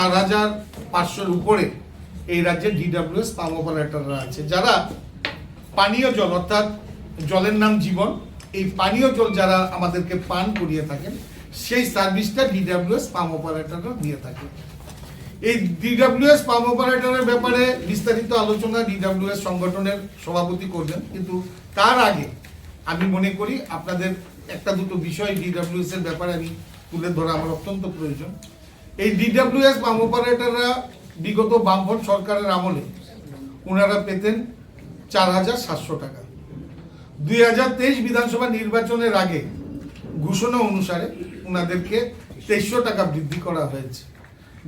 4,500-র উপরে এই রাজ্যে ডিডব্লিউএস পাম্প অপারেটররা আছে, যারা পানীয় জল অর্থাৎ জলের নাম জীবন, এই পানীয় জল যারা আমাদেরকে পান করিয়ে থাকেন সেই সার্ভিসটা ডিডব্লিউএস পাম্প অপারেটররা দিয়ে থাকে। এই ডিডব্লিউএস পাম্প অপারেটরের ব্যাপারে বিস্তারিত আলোচনা ডিডব্লিউএস সংগঠনের সভাপতি করবেন, কিন্তু তার আগে আমি মনে করি আপনাদের একটা দুটো বিষয় ডিডব্লিউএস এর ব্যাপারে আমি তুলে ধরা আমার অত্যন্ত প্রয়োজন। এই ডিডব্লিউএস পাম্প অপারেটররা বিগত বামফ্রন্ট সরকারের আমলে ওনারা পেতেন 4,700 টাকা। 2023 বিধানসভা নির্বাচনের আগে ঘোষণা অনুসারে ওনাদেরকে 2300 টাকা বৃদ্ধি করা হয়েছে।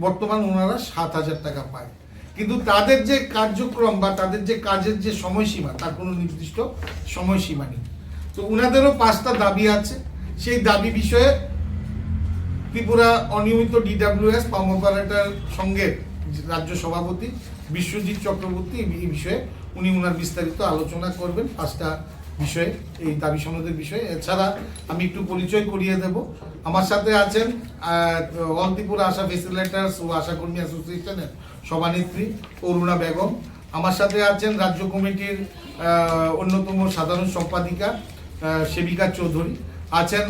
বর্তমান ওনারা 7,000 টাকা পায়, কিন্তু তাদের যে কার্যক্রম বা তাদের যে কাজের যে সময়সীমা তার কোনো নির্দিষ্ট সময়সীমা নেই। তো ওনাদেরও 5টা দাবি আছে। সেই দাবি বিষয়ে ত্রিপুরা অনিয়মিত ডিডব্লিউএস পাম্প অপারেটর সঙ্গে রাজ্য সভাপতি বিশ্বজিৎ চক্রবর্তী এই বিষয়ে উনি ওনার বিস্তারিত আলোচনা করবেন 5টা বিষয়ে, এই দাবি সনদের বিষয়ে। এছাড়া আমি একটু পরিচয় করিয়ে দেব। আমার সাথে আছেন অল ত্রিপুরা আশা ফেসিলেটার্স ও আশাকর্মী অ্যাসোসিয়েশনের সভানেত্রী অরুণা বেগম। আমার সাথে আছেন রাজ্য কমিটির অন্যতম সাধারণ সম্পাদিকা সেবিকা চৌধুরী। আছেন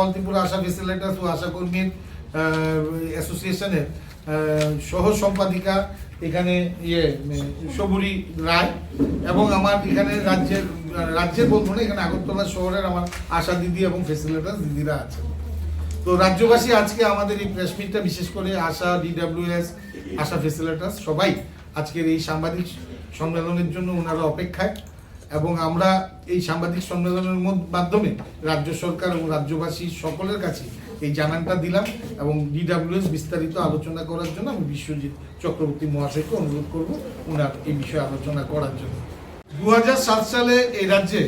অল ত্রিপুরা আশা ফেসিলেটার্স ও আশাকর্মীর অ্যাসোসিয়েশনের সহ সম্পাদিকা এখানে সবুরি রায়, এবং আমার এখানে রাজ্যের বলবো না, এখানে আগরতলা শহরের আমার আশা দিদি এবং ফেসিলেটার্স দিদিরা আছেন। তো রাজ্যবাসী আজকে আমাদের এই প্রেস মিটটা, বিশেষ করে আশা, ডিডব্লিউএস, আশা ফেসিলেটার্স সবাই আজকের এই সাংবাদিক সম্মেলনের জন্য ওনারা অপেক্ষায়, এবং আমরা এই সাংবাদিক সম্মেলনের মাধ্যমে রাজ্য সরকার এবং রাজ্যবাসী সকলের কাছে এই জানানটা দিলাম, এবং ডিডব্লিউএস বিস্তারিত আলোচনা করার জন্য আমি বিশ্বজিৎ চক্রবর্তী মহাশয়কে অনুরোধ করব ওনার এই বিষয়ে আলোচনা করার জন্য। 2007 সালে এই রাজ্যে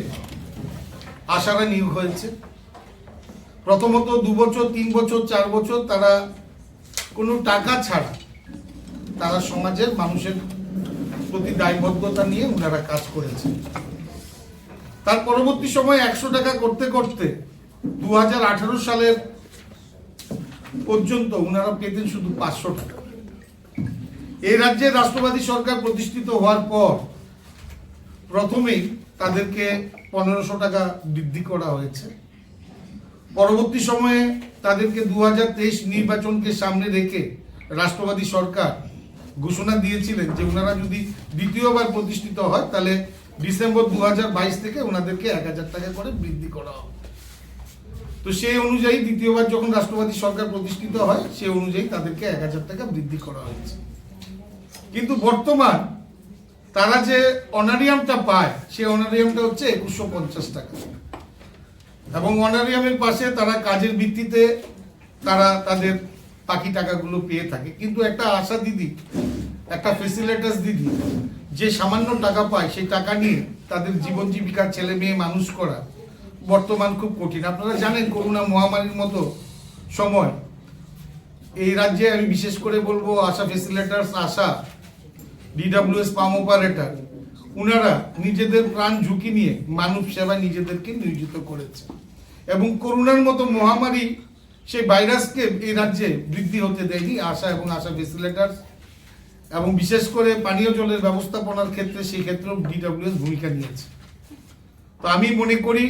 আশারা নিয়োগ হয়েছে। প্রথমত 2 বছর, 3 বছর, 4 বছর তারা কোনো টাকা ছাড়া তারা সমাজের মানুষের প্রতি দায়বদ্ধতা নিয়ে ওনারা কাজ করেছে। তার পরবর্তী সময় 100 টাকা করতে করতে 2018 সালের পর্যন্ত ওনারা পেতেন শুধু 500 টাকা। এই রাজ্যে রাষ্ট্রবাদী সরকার প্রতিষ্ঠিত হওয়ার পর প্রথমেই তাদেরকে 1500 টাকা বৃদ্ধি করা হয়েছে। পরবর্তী সময়ে তাদেরকে 2023 নির্বাচনকে সামনে রেখে রাষ্ট্রবাদী সরকার ঘোষণা দিয়েছিলেন যে ওনারা যদি দ্বিতীয়বার প্রতিষ্ঠিত হয় তাহলে ডিসেম্বর 2022 থেকে ওনাদেরকে 1000 টাকা করে বৃদ্ধি করা হবে। তো সেই অনুযায়ী দ্বিতীয়বার যখন রাষ্ট্রবাদী সরকার প্রতিষ্ঠিত হয় সেই অনুযায়ী তাদেরকে 1000 টাকা বৃদ্ধি করা হয়েছে। কিন্তু বর্তমান তারা যে অনারিয়ামটা পায় সেই অনারিয়ামটা হচ্ছে 2150 টাকা, এবং অনারিয়ামের পাশে তারা কাজের ভিত্তিতে তারা তাদের বাকি টাকাগুলো পেয়ে থাকে। কিন্তু একটা আশা দিদি, একটা ফেসিলেটার্স দিদি যে সামান্য টাকা পায় সেই টাকা নিয়ে তাদের জীবন জীবিকার ছেলে মেয়ে মানুষ করা বর্তমান খুব কঠিন। আপনারা জানেন করোনা মহামারীর মতো সময় এই রাজ্যে আমি বিশেষ করে বলবো আশা ফেসিলেটার্স, আশা, ডিডব্লিউএস পাম্প অপারেটর ওনারা নিজেদের প্রাণ ঝুঁকি নিয়ে মানব সেবায় নিজেদেরকে নিয়োজিত করেছে, এবং করোনার মতো মহামারী সেই ভাইরাসকে এই রাজ্যে বৃদ্ধি হতে দেয়নি আশা এবং আশা ফেসিলেটার্স, এবং বিশেষ করে পানীয় জলের ব্যবস্থাপনার ক্ষেত্রে সেই ক্ষেত্রেও ডিডব্লিউএস ভূমিকা নিয়েছে। তো আমি মনে করি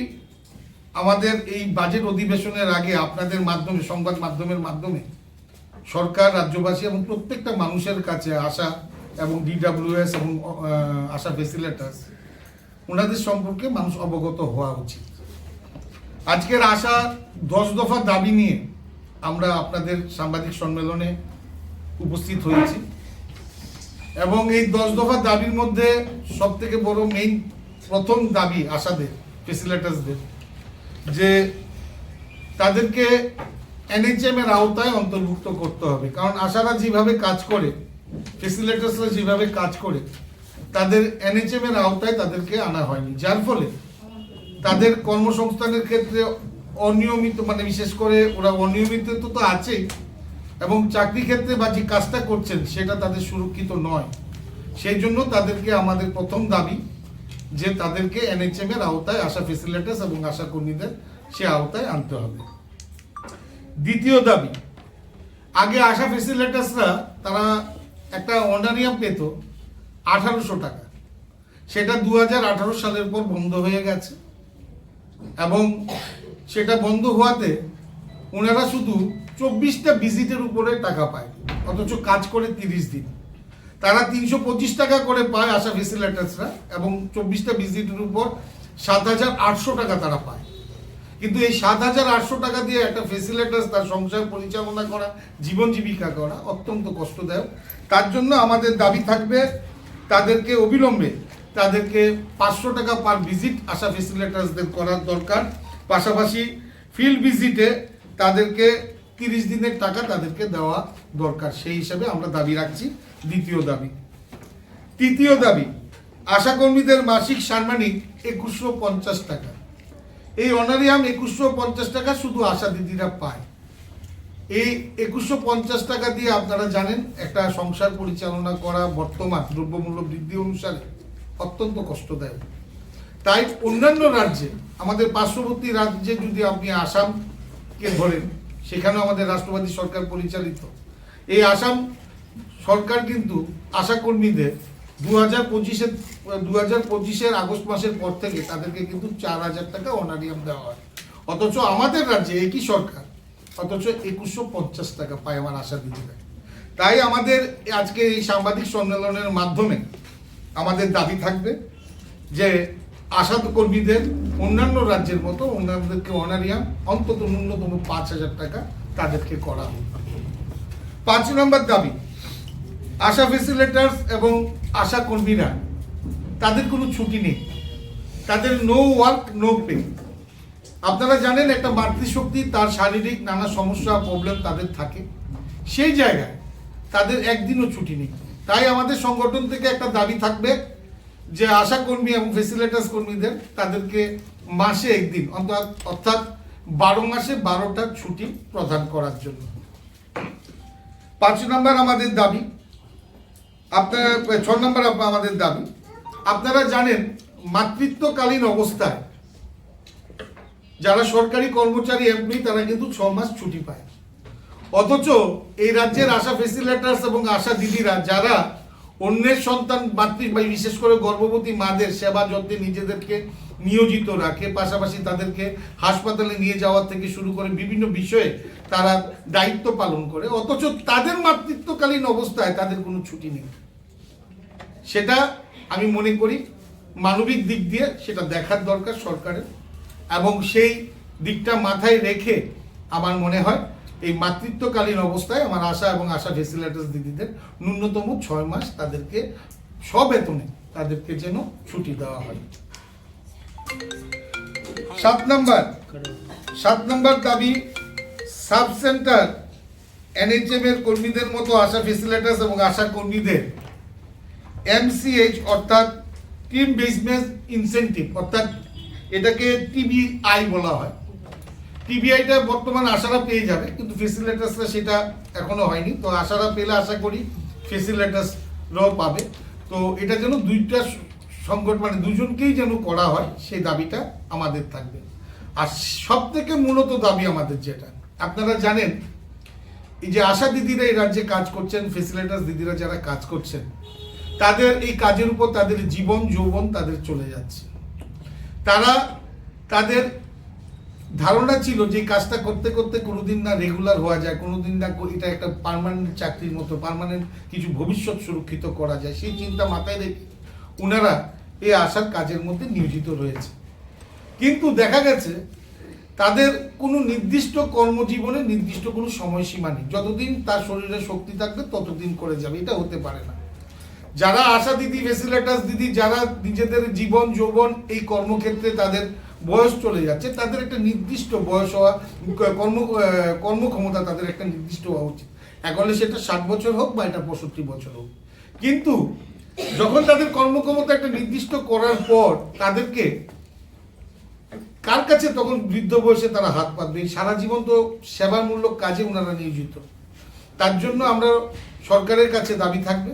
আমাদের এই বাজেট অধিবেশনের আগে আপনাদের মাধ্যমে, সংবাদ মাধ্যমের মাধ্যমে সরকার, রাজ্যবাসী এবং প্রত্যেকটা মানুষের কাছে আশা এবং ডিডব্লিউএস এবং আশা ফেসিলেটার্স ওনাদের সম্পর্কে মানুষ অবগত হওয়া উচিত। আজকের আশা 10 দফা দাবি নিয়ে আমরা আপনাদের সাংবাদিক সম্মেলনে উপস্থিত হয়েছি, এবং এই 10 দফা দাবির মধ্যে সব থেকে বড় মেইন প্রথম দাবি আশাদের, ফেসিলেটার্সদের, যে তাদেরকে এনএইচএম এর আওতায় অন্তর্ভুক্ত করতে হবে। কারণ আশারা যেভাবে কাজ করে, ফেসিলেটার্সরা যেভাবে কাজ করে, তাদের এনএইচএম এর আওতায় তাদেরকে আনা হয়নি, যার ফলে তাদের কর্মসংস্থানের ক্ষেত্রে অনিয়মিত, মানে বিশেষ করে ওরা অনিয়মিত তো আছেই, এবং চাকরি ক্ষেত্রে বা যে কাজটা করছেন সেটা তাদের সুরক্ষিত নয়। সেই জন্য তাদেরকে আমাদের প্রথম দাবি যে তাদেরকে এনএইচএম এর আওতায় আশা ফেসিলেটার্স এবং আশা কর্মীদের সে আওতায় আনতে হবে। দ্বিতীয় দাবি, আগে আশা ফেসিলিটাসরা তারা একটা অনারিয়াম পেত 1800 টাকা, সেটা 2018 সালের পর বন্ধ হয়ে গেছে এবং সেটা বন্ধ হওয়াতে ওনারা শুধু 24টা ভিজিটের উপরে টাকা পায়, অথচ কাজ করে 30 দিন। তারা 325 টাকা করে পায় আশা ফেসিলিটাসরা এবং 24টা ভিজিটের উপর 7800 টাকা তারা পায়। কিন্তু এই 7800 টাকা দিয়ে একটা ফেসিলিটাস তার সংসার পরিচালনা করা, জীবন জীবিকা করা অত্যন্ত কষ্টদায়ক। তার জন্য আমাদের দাবি থাকবে তাদেরকে অবিলম্বে তাদেরকে 500 টাকা পার ভিজিট আশা ফেসিলিটাসদের করার দরকার। পাশাপাশি ফিল্ড ভিজিটে তাদেরকে 30 দিনের টাকা তাদেরকে দেওয়া দরকার, সেই হিসাবে আমরা দাবি রাখছি। দ্বিতীয় দাবি। তৃতীয় দাবি, আশাকর্মীদের মাসিক সাম্মানিক 2150 টাকা। এই অনারিয়াম 2150 টাকা শুধু আশা দিদিরা পায়। এই 2150 টাকা দিয়ে আপনারা জানেন একটা সংসার পরিচালনা করা বর্তমান দ্রব্যমূল্য বৃদ্ধি অনুসারে অত্যন্ত কষ্টদায়ক। তাই অন্যান্য রাজ্যে, আমাদের পার্শ্ববর্তী রাজ্যে যদি আপনি আসামকে ধরেন, সেখানেও আমাদের রাষ্ট্রবাদী সরকার পরিচালিত। এই আসাম সরকার কিন্তু আশাকর্মীদের 2025-এর আগস্ট মাসের পর থেকে তাদেরকে কিন্তু 4000 টাকা অনারিয়াম দেওয়া হয়, অথচ আমাদের রাজ্যে একই সরকার অথচ 2150 টাকা পায় আমার আশা দিদিরা। তাই আমাদের আজকে এই সাংবাদিক সম্মেলনের মাধ্যমে আমাদের দাবি থাকবে যে আশা কর্মীদের অন্যান্য রাজ্যের মতো অন্যান্যদেরকে অনারিয়াম অন্তত ন্যূনতম 5000 টাকা তাদেরকে করা হোক। 5 নম্বর দাবি, আশা ফেসিলিটার্স এবং আশা কর্মীরা তাদের কোনো ছুটি নেই, তাদের নো ওয়ার্ক নো পে। আপনারা জানেন একটা মাতৃশক্তি তার শারীরিক নানা সমস্যা প্রবলেম তাদের থাকে, সেই জায়গায় তাদের একদিনও ছুটি নেই। তাই আমাদের সংগঠন থেকে একটা দাবি থাকবে যে আশা কর্মী এবং ফেসিলিটাস কর্মীদের তাদেরকে মাসে একদিন অর্থাৎ 12 মাসে 12টা ছুটি প্রদান করার জন্য। 5 নম্বর আমাদের দাবি, আপনারা 6 নম্বর আমাদের দাবি, আপনারা জানেন মাতৃত্বকালীন অবস্থায় যারা সরকারি কর্মচারী এমপ্লয়ি তারা কিন্তু 6 মাস ছুটি পায়, অথচ এই রাজ্যের আশা ফেসিলিটার্স এবং আশা দিদিরা যারা অন্যের সন্তান বিশেষ করে গর্ভবতী মাদের সেবা যত্নে নিজেদেরকে নিয়োজিত রাখে, পাশাপাশি তাদেরকে হাসপাতালে নিয়ে যাওয়া থেকে শুরু করে বিভিন্ন বিষয়ে তারা দায়িত্ব পালন করে, অথচ তাদের মাতৃত্বকালীন অবস্থায় তাদের কোনো ছুটি নেই। সেটা আমি মনে করি মানবিক দিক দিয়ে সেটা দেখার দরকার সরকারের, এবং সেই দিকটা মাথায় রেখে আমার মনে হয় এই মাতৃত্বকালীন অবস্থায় আমার আশা এবং আশা ফেসিলিটাস দিদিদের ন্যূনতম 6 মাস তাদেরকে সবেতনে তাদেরকে যেন ছুটি দেওয়া হয়। 7 নম্বর দাবি, সাব সেন্টার এনএইচএম এর কর্মীদের মতো আশা ফেসিলিটাস এবং আশা কর্মীদের এমসিএইচ অর্থাৎ টিম বেসমেন্ট ইনসেন্টিভ, অর্থাৎ এটাকে টিবিআই বলা হয়। টিবিআইটা বর্তমান আশারা পেয়ে যাবে, কিন্তু ফেসিলিটাসরা সেটা এখনো হয়নি। তো আশারা পেলে আশা করি ফেসিলিটাসরাও পাবে। তো এটা যেন দুইটা সংগঠন মানে দুজনকেই যেন করা হয় সেই দাবিটা আমাদের থাকবে। আর সব থেকে মূলত দাবি আমাদের যেটা, আপনারা জানেন এই যে আশা দিদিরা এই রাজ্যে কাজ করছেন, ফেসিলিটাস দিদিরা যারা কাজ করছেন, তাদের এই কাজের উপর তাদের জীবন যৌবন তাদের চলে যাচ্ছে। তারা তাদের ধারণা ছিল যে কাজটা করতে করতে কোনোদিন না রেগুলার হওয়া যায়, কোনোদিন না এটা একটা পার্মানেন্ট চাকরির মতো পার্মানেন্ট কিছু ভবিষ্যৎ সুরক্ষিত করা যায়, সেই চিন্তা মাথায় রেখে ওনারা এই আশার কাজের মধ্যে নিয়োজিত রয়েছে। কিন্তু দেখা গেছে তাদের কোনো নির্দিষ্ট কর্মজীবনে নির্দিষ্ট কোনো সময়সীমা নেই, যতদিন তার শরীরে শক্তি থাকবে ততদিন করে যাবে, এটা হতে পারে না। যারা আশা দিদি ফেসিলিটাস দিদি যারা নিজেদের জীবন যৌবন এই কর্মক্ষেত্রে তাদের বয়স চলে যাচ্ছে, তাদের একটা নির্দিষ্ট বয়স হওয়া কর্মক্ষমতা তাদের একটা নির্দিষ্ট হওয়া উচিত। এখন সেটা 60 বছর হোক বা এটা 65 বছর হোক, কিন্তু যখন তাদের কর্মক্ষমতা একটা নির্দিষ্ট করার পর তাদেরকে কার কাছে তখন বৃদ্ধ বয়সে তারা হাত পাতবে? সারা জীবন তো সেবামূলক কাজে ওনারা নিয়োজিত। তার জন্য আমরা সরকারের কাছে দাবি থাকবে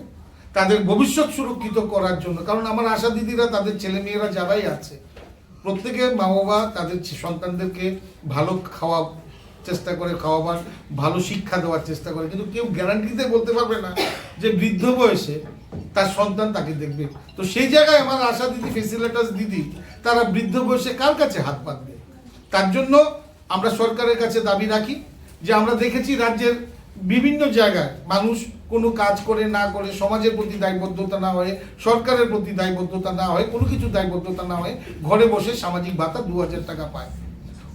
তাদের ভবিষ্যৎ সুরক্ষিত করার জন্য। কারণ আমার আশা দিদিরা তাদের ছেলেমেয়েরা যারাই আছে প্রত্যেকে মা বাবা তাদের সন্তানদেরকে ভালো খাওয়া চেষ্টা করে খাওয়াবার, ভালো শিক্ষা দেওয়ার চেষ্টা করে, কিন্তু কেউ গ্যারান্টিতে বলতে পারবে না যে বৃদ্ধ বয়সে তার সন্তান তাকে দেখবে। তো সেই জায়গায় আমার আশা দিদি, ফেসিলিটাস দিদি, তারা বৃদ্ধ বয়সে কার কাছে হাত পাতবে? তার জন্য আমরা সরকারের কাছে দাবি রাখি যে আমরা দেখেছি রাজ্যের বিভিন্ন জায়গায় মানুষ কোনো কাজ করে না করে, সমাজের প্রতি দায়বদ্ধতা না হয়ে, সরকারের প্রতি দায়বদ্ধতা না হয়ে, কোনো কিছু দায়বদ্ধতা না হয়ে ঘরে বসে সামাজিক ভাতা 2000 টাকা পায়।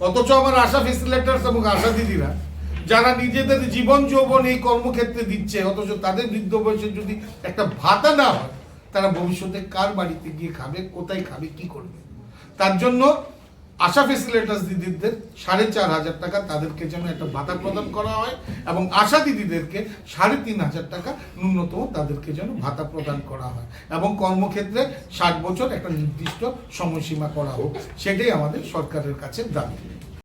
অথচ আমার আশা ফেসিলিটার্স এবং আশা দিদিরা যারা নিজেদের জীবন যৌবন এই কর্মক্ষেত্রে দিচ্ছে, অথচ তাদের বৃদ্ধ বয়সে যদি একটা ভাতা না হয়, তারা ভবিষ্যতে কার বাড়িতে গিয়ে খাবে, কোথায় খাবে, কি করবে? তার জন্য আশা ফেসিলিটাস দিদিদের 4500 টাকা তাদেরকে যেন একটা ভাতা প্রদান করা হয়, এবং আশা দিদিদেরকে 3500 টাকা ন্যূনতম তাদেরকে যেন ভাতা প্রদান করা হয়, এবং কর্মক্ষেত্রে 60 বছর একটা নির্দিষ্ট সময়সীমা করা হোক। সেটাই আমাদের সরকারের কাছে দাবি।